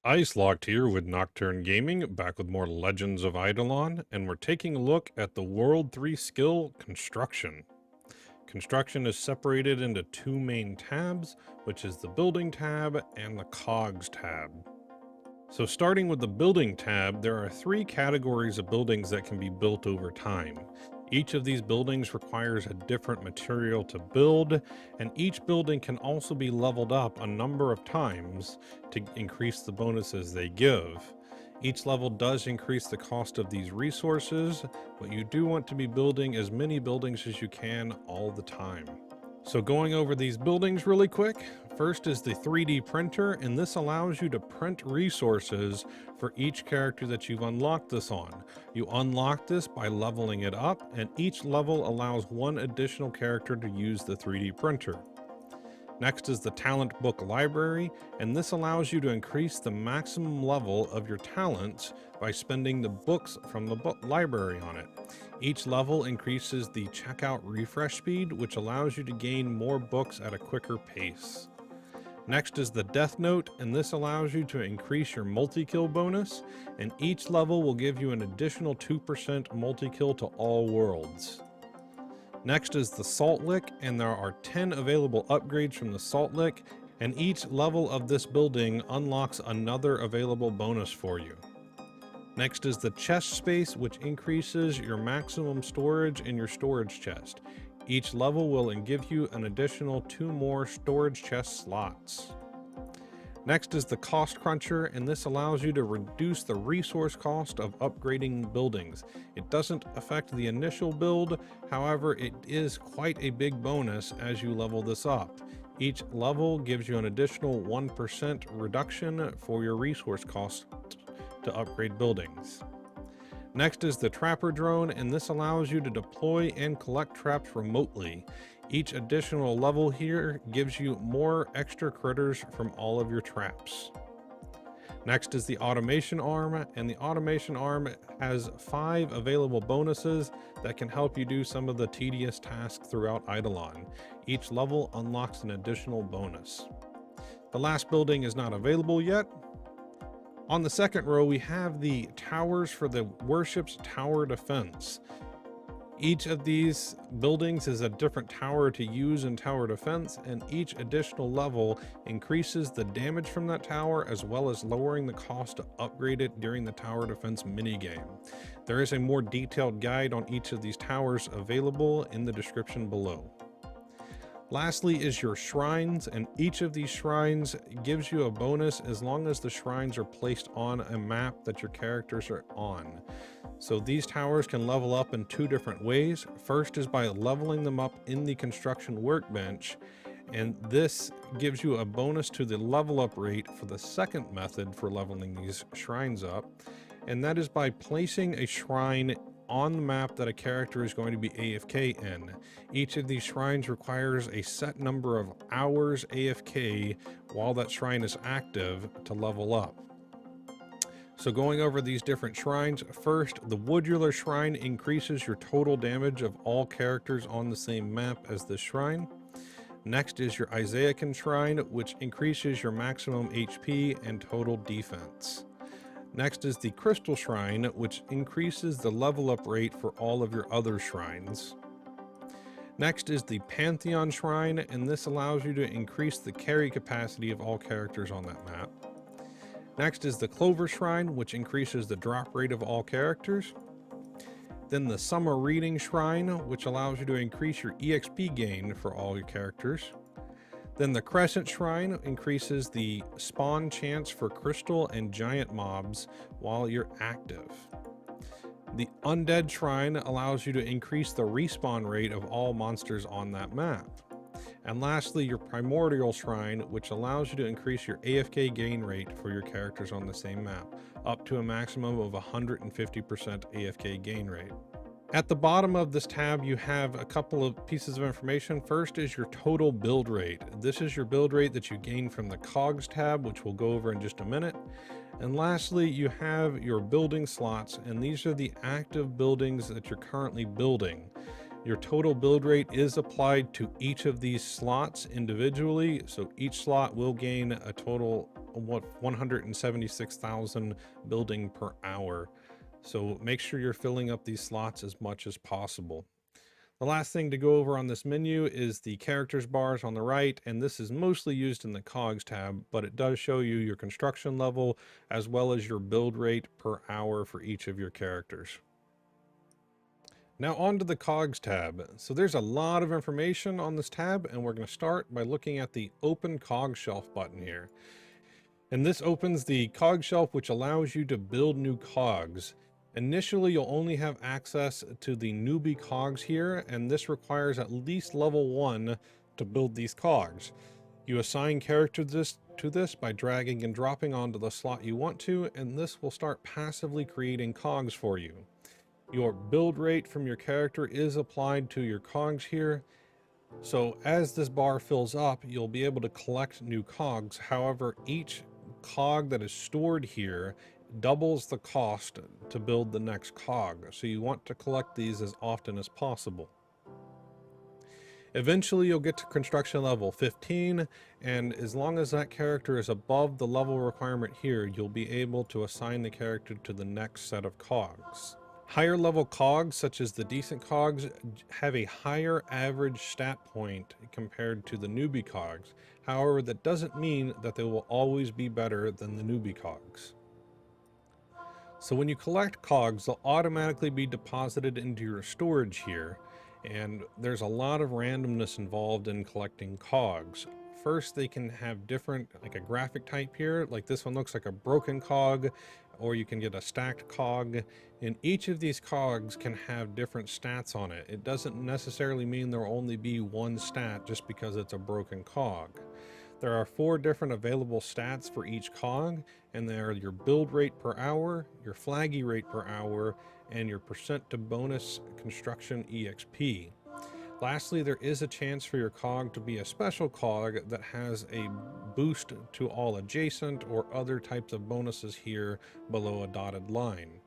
Ice Locked here with Nocturne Gaming, back with more Legends of Idleon, and we're taking a look at the World 3 skill Construction. Construction is separated into two main tabs, which is the Building tab and the Cogs tab. So starting with the Building tab, there are three categories of buildings that can be built over time. Each of these buildings requires a different material to build, and each building can also be leveled up a number of times to increase the bonuses they give. Each level does increase the cost of these resources, but you do want to be building as many buildings as you can all the time. So going over these buildings really quick, first is the 3D printer, and this allows you to print resources for each character that you've unlocked this on. You unlock this by leveling it up, and each level allows one additional character to use the 3D printer. Next is the talent book library, and this allows you to increase the maximum level of your talents by spending the books from the book library on it. Each level increases the checkout refresh speed, which allows you to gain more books at a quicker pace. Next is the death note, and this allows you to increase your multi-kill bonus, and each level will give you an additional 2% multi-kill to all worlds. Next is the Salt Lick, and there are 10 available upgrades from the Salt Lick, and each level of this building unlocks another available bonus for you. Next is the chest space, which increases your maximum storage in your storage chest. Each level will give you an additional 2 more storage chest slots. Next is the cost cruncher, and this allows you to reduce the resource cost of upgrading buildings. It doesn't affect the initial build, however, it is quite a big bonus as you level this up. Each level gives you an additional 1% reduction for your resource cost to upgrade buildings. Next is the Trapper Drone, and this allows you to deploy and collect traps remotely. Each additional level here gives you more extra critters from all of your traps. Next is the Automation Arm, and the Automation Arm has 5 available bonuses that can help you do some of the tedious tasks throughout Idleon. Each level unlocks an additional bonus. The last building is not available yet. On the second row, we have the towers for the Worship's Tower Defense. Each of these buildings is a different tower to use in tower defense, and each additional level increases the damage from that tower as well as lowering the cost to upgrade it during the tower defense minigame. There is a more detailed guide on each of these towers available in the description below. Lastly is your shrines, and each of these shrines gives you a bonus as long as the shrines are placed on a map that your characters are on. So these towers can level up in 2 different ways. First is by leveling them up in the construction workbench, and this gives you a bonus to the level up rate for the second method for leveling these shrines up, and that is by placing a shrine on the map that a character is going to be AFK in. Each of these shrines requires a set number of hours AFK while that shrine is active to level up. So going over these different shrines, first, the Woodular Shrine increases your total damage of all characters on the same map as this shrine. Next is your Isaacan Shrine, which increases your maximum HP and total defense. Next is the Crystal Shrine, which increases the level up rate for all of your other shrines. Next is the Pantheon Shrine, and this allows you to increase the carry capacity of all characters on that map. Next is the Clover Shrine, which increases the drop rate of all characters. Then the Summer Reading Shrine, which allows you to increase your EXP gain for all your characters. Then the Crescent Shrine increases the spawn chance for crystal and giant mobs while you're active. The Undead Shrine allows you to increase the respawn rate of all monsters on that map. And lastly, your Primordial Shrine, which allows you to increase your AFK gain rate for your characters on the same map, up to a maximum of 150% AFK gain rate. At the bottom of this tab, you have a couple of pieces of information. First is your total build rate. This is your build rate that you gain from the Cogs tab, which we'll go over in just a minute. And lastly, you have your building slots, and these are the active buildings that you're currently building. Your total build rate is applied to each of these slots individually, so each slot will gain a total 176,000 building per hour. So make sure you're filling up these slots as much as possible. The last thing to go over on this menu is the characters bars on the right, and this is mostly used in the Cogs tab, but it does show you your construction level as well as your build rate per hour for each of your characters. Now on to the Cogs tab. So there's a lot of information on this tab, and we're going to start by looking at the Open Cog Shelf button here. And this opens the Cog Shelf, which allows you to build new cogs. Initially, you'll only have access to the newbie cogs here, and this requires at least level 1 to build these cogs. You assign characters to this by dragging and dropping onto the slot you want to, and this will start passively creating cogs for you. Your build rate from your character is applied to your cogs here. So as this bar fills up, you'll be able to collect new cogs. However, each cog that is stored here doubles the cost to build the next cog, so you want to collect these as often as possible. Eventually you'll get to construction level 15, and as long as that character is above the level requirement here, you'll be able to assign the character to the next set of cogs. Higher level cogs, such as the decent cogs, have a higher average stat point compared to the newbie cogs. However, that doesn't mean that they will always be better than the newbie cogs. So when you collect cogs, they'll automatically be deposited into your storage here, and there's a lot of randomness involved in collecting cogs. First, they can have different, like a graphic type here, like this one looks like a broken cog, or you can get a stacked cog, and each of these cogs can have different stats on it. It doesn't necessarily mean there will only be one stat just because it's a broken cog. There are 4 different available stats for each cog, and they are your build rate per hour, your flaggy rate per hour, and your percent to bonus construction EXP. Lastly, there is a chance for your cog to be a special cog that has a boost to all adjacent or other types of bonuses here below a dotted line.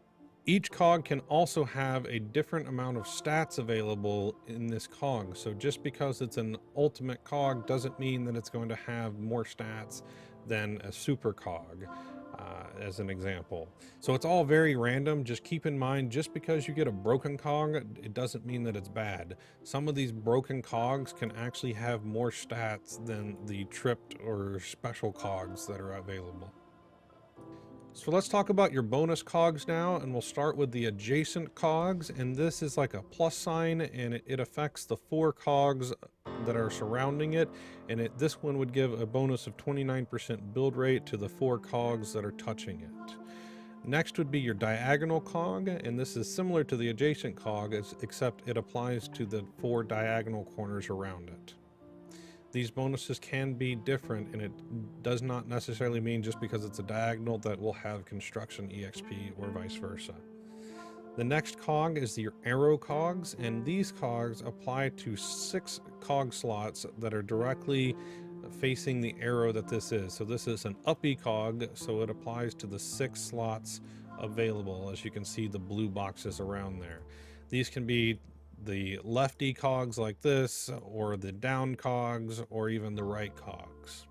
Each cog can also have a different amount of stats available in this cog, so just because it's an ultimate cog doesn't mean that it's going to have more stats than a super cog, as an example. So it's all very random. Just keep in mind, just because you get a broken cog, it doesn't mean that it's bad. Some of these broken cogs can actually have more stats than the tripped or special cogs that are available. So let's talk about your bonus cogs now, and we'll start with the adjacent cogs, and this is like a plus sign, and it affects the 4 cogs that are surrounding it, and this one would give a bonus of 29% build rate to the 4 cogs that are touching it. Next would be your diagonal cog, and this is similar to the adjacent cog, except it applies to the 4 diagonal corners around it. These bonuses can be different, and it does not necessarily mean just because it's a diagonal that will have construction EXP or vice versa. The next cog is your arrow cogs, and these cogs apply to 6 cog slots that are directly facing the arrow that this is. So this is an uppy cog, so it applies to the 6 slots available. As you can see, the blue boxes around there. These can be the lefty cogs like this, or the down cogs, or even the right cogs.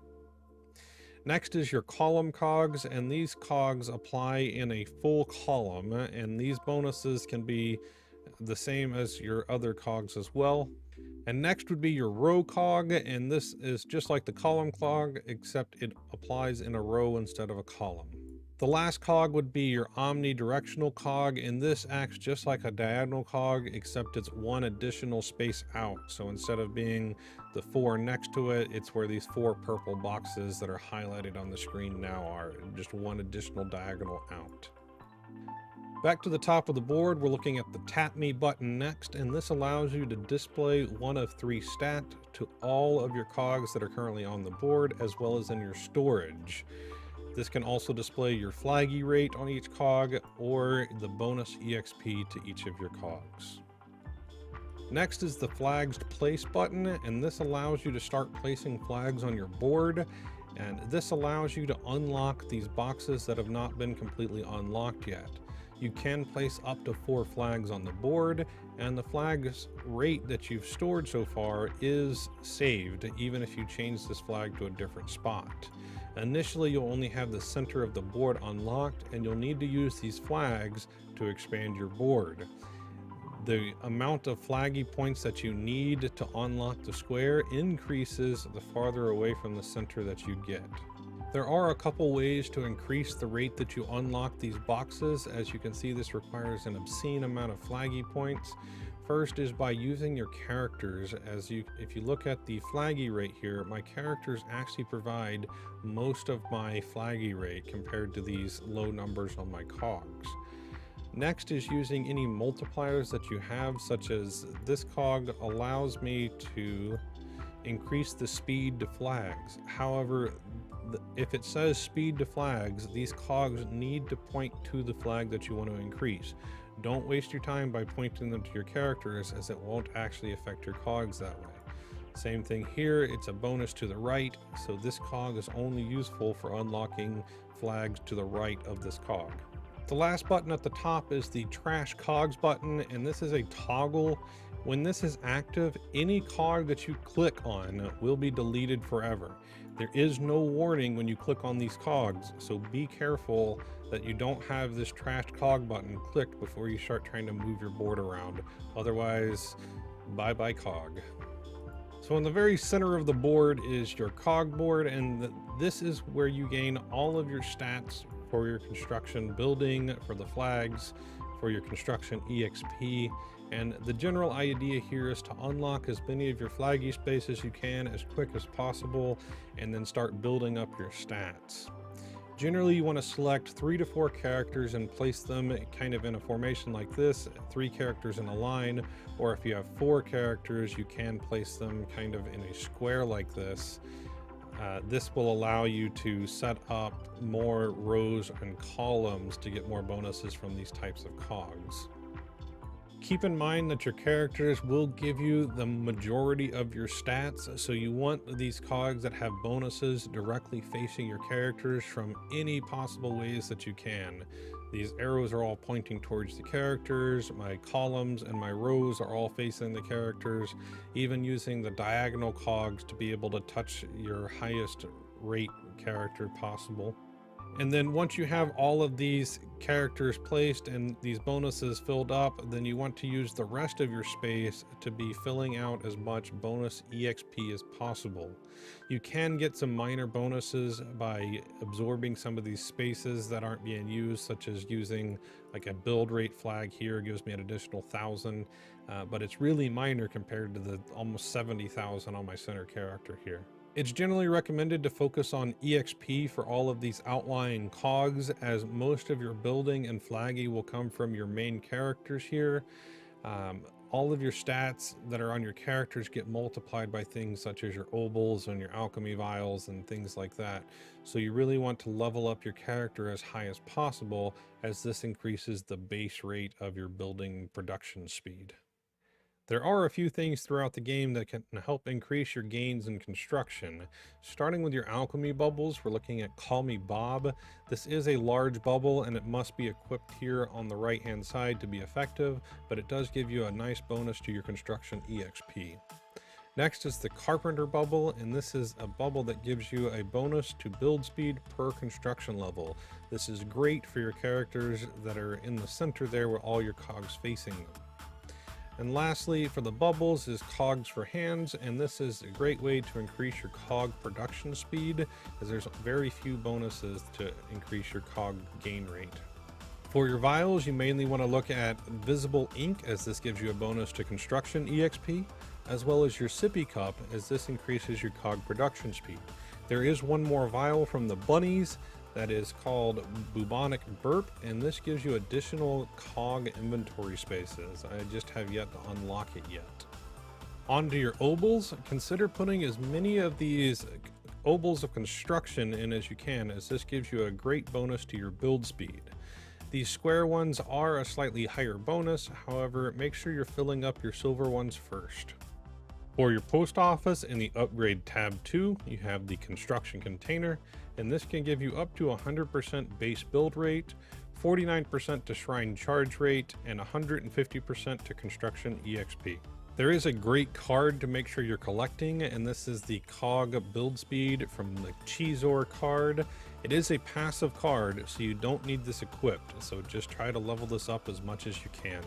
Next is your column cogs, and these cogs apply in a full column, and these bonuses can be the same as your other cogs as well. And next would be your row cog, and this is just like the column cog, except it applies in a row instead of a column. The last cog would be your omnidirectional cog, and this acts just like a diagonal cog, except it's one additional space out. So instead of being the 4 next to it, it's where these 4 purple boxes that are highlighted on the screen now are, just one additional diagonal out. Back to the top of the board, we're looking at the Tap Me button next, and this allows you to display one of 3 stat to all of your cogs that are currently on the board, as well as in your storage. This can also display your flaggy rate on each cog, or the bonus EXP to each of your cogs. Next is the Flags to Place button, and this allows you to start placing flags on your board, and this allows you to unlock these boxes that have not been completely unlocked yet. You can place up to 4 flags on the board, and the flags rate that you've stored so far is saved, even if you change this flag to a different spot. Initially, you'll only have the center of the board unlocked, and you'll need to use these flags to expand your board. The amount of flaggy points that you need to unlock the square increases the farther away from the center that you get. There are a couple ways to increase the rate that you unlock these boxes. As you can see, this requires an obscene amount of flaggy points. First is by using your characters. If you look at the flaggy rate here, my characters actually provide most of my flaggy rate compared to these low numbers on my cogs. Next is using any multipliers that you have, such as this cog allows me to increase the speed to flags. However, if it says speed to flags, these cogs need to point to the flag that you want to increase. Don't waste your time by pointing them to your characters, as it won't actually affect your cogs that way. Same thing here, it's a bonus to the right, so this cog is only useful for unlocking flags to the right of this cog. The last button at the top is the Trash Cogs button, and this is a toggle. When this is active, any cog that you click on will be deleted forever. There is no warning when you click on these cogs, so be careful that you don't have this Trash Cog button clicked before you start trying to move your board around. Otherwise, bye-bye cog. So in the very center of the board is your Cog Board, and this is where you gain all of your stats for your construction building, for the flags, for your construction EXP. And the general idea here is to unlock as many of your flaggy space as you can as quick as possible, and then start building up your stats. Generally, you want to select 3 to 4 characters and place them kind of in a formation like this, 3 characters in a line, or if you have 4 characters, you can place them kind of in a square like this. This will allow you to set up more rows and columns to get more bonuses from these types of cogs. Keep in mind that your characters will give you the majority of your stats, so you want these cogs that have bonuses directly facing your characters from any possible ways that you can. These arrows are all pointing towards the characters, my columns and my rows are all facing the characters, even using the diagonal cogs to be able to touch your highest rate character possible. And then once you have all of these characters placed and these bonuses filled up, then you want to use the rest of your space to be filling out as much bonus EXP as possible. You can get some minor bonuses by absorbing some of these spaces that aren't being used, such as using like a build rate flag here gives me an additional 1,000, but it's really minor compared to the almost 70,000 on my center character here. It's generally recommended to focus on EXP for all of these outlying cogs, as most of your building and flaggy will come from your main characters here. All of your stats that are on your characters get multiplied by things such as your Obols and your Alchemy vials and things like that. So you really want to level up your character as high as possible, as this increases the base rate of your building production speed. There are a few things throughout the game that can help increase your gains in construction. Starting with your alchemy bubbles, we're looking at Call Me Bob. This is a large bubble and it must be equipped here on the right hand side to be effective, but it does give you a nice bonus to your construction EXP. Next is the Carpenter bubble, and this is a bubble that gives you a bonus to build speed per construction level. This is great for your characters that are in the center there where all your cogs facing them. And lastly, for the bubbles is Cogs for Hands, and this is a great way to increase your cog production speed, as there's very few bonuses to increase your cog gain rate. For your vials, you mainly want to look at Visible Ink, as this gives you a bonus to construction EXP, as well as your Sippy Cup, as this increases your cog production speed. There is one more vial from the bunnies that is called Bubonic Burp, and this gives you additional cog inventory spaces. I just have yet to unlock it yet. Onto your Obols, consider putting as many of these Obols of construction in as you can, as this gives you a great bonus to your build speed. These square ones are a slightly higher bonus, however, make sure you're filling up your silver ones first. For your post office in the upgrade tab 2, you have the construction container, and this can give you up to 100% base build rate, 49% to shrine charge rate, and 150% to construction EXP. There is a great card to make sure you're collecting, and this is the Cog build speed from the Cheezor card. It is a passive card, so you don't need this equipped, so just try to level this up as much as you can.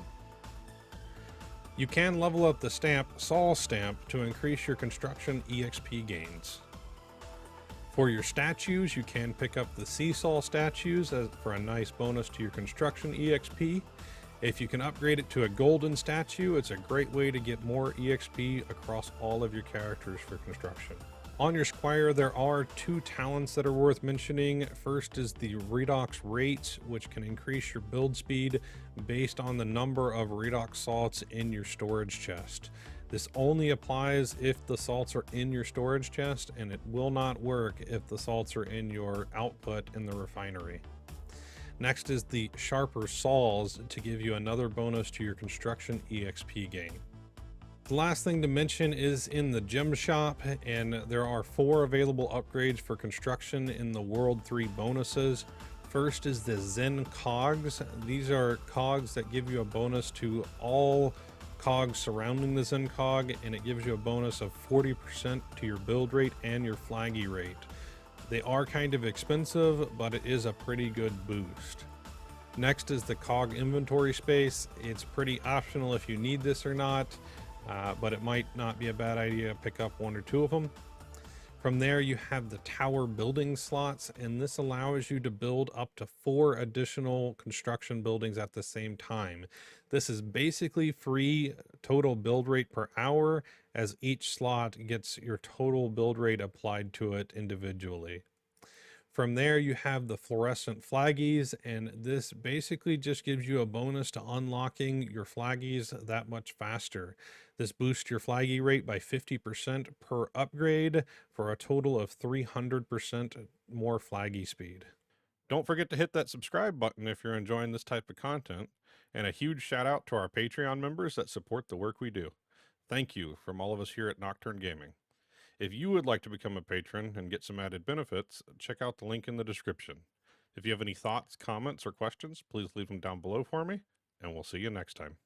You can level up the stamp Sol Stamp to increase your construction EXP gains. For your statues, you can pick up the Seesaw statues for a nice bonus to your construction EXP. If you can upgrade it to a golden statue, it's a great way to get more EXP across all of your characters for construction. On your Squire, there are 2 talents that are worth mentioning. First is the Redox Rates, which can increase your build speed based on the number of Redox salts in your storage chest. This only applies if the salts are in your storage chest, and it will not work if the salts are in your output in the refinery. Next is the Sharper Saws to give you another bonus to your construction EXP gain. The last thing to mention is in the gem shop, and there are 4 available upgrades for construction in the World 3 bonuses. First is the Zen Cogs. These are cogs that give you a bonus to all cogs surrounding the Zen cog, and it gives you a bonus of 40% to your build rate and your flaggy rate. They are kind of expensive, but it is a pretty good boost. Next is the Cog inventory space. It's pretty optional if you need this or not, but it might not be a bad idea to pick up 1 or 2 of them. From there, you have the tower building slots, and this allows you to build up to 4 additional construction buildings at the same time. This is basically free total build rate per hour, as each slot gets your total build rate applied to it individually. From there, you have the fluorescent flaggies, and this basically just gives you a bonus to unlocking your flaggies that much faster. This boosts your flaggy rate by 50% per upgrade for a total of 300% more flaggy speed. Don't forget to hit that subscribe button if you're enjoying this type of content, and a huge shout out to our Patreon members that support the work we do. Thank you from all of us here at Nocturne Gaming. If you would like to become a patron and get some added benefits, check out the link in the description. If you have any thoughts, comments, or questions, please leave them down below for me, and we'll see you next time.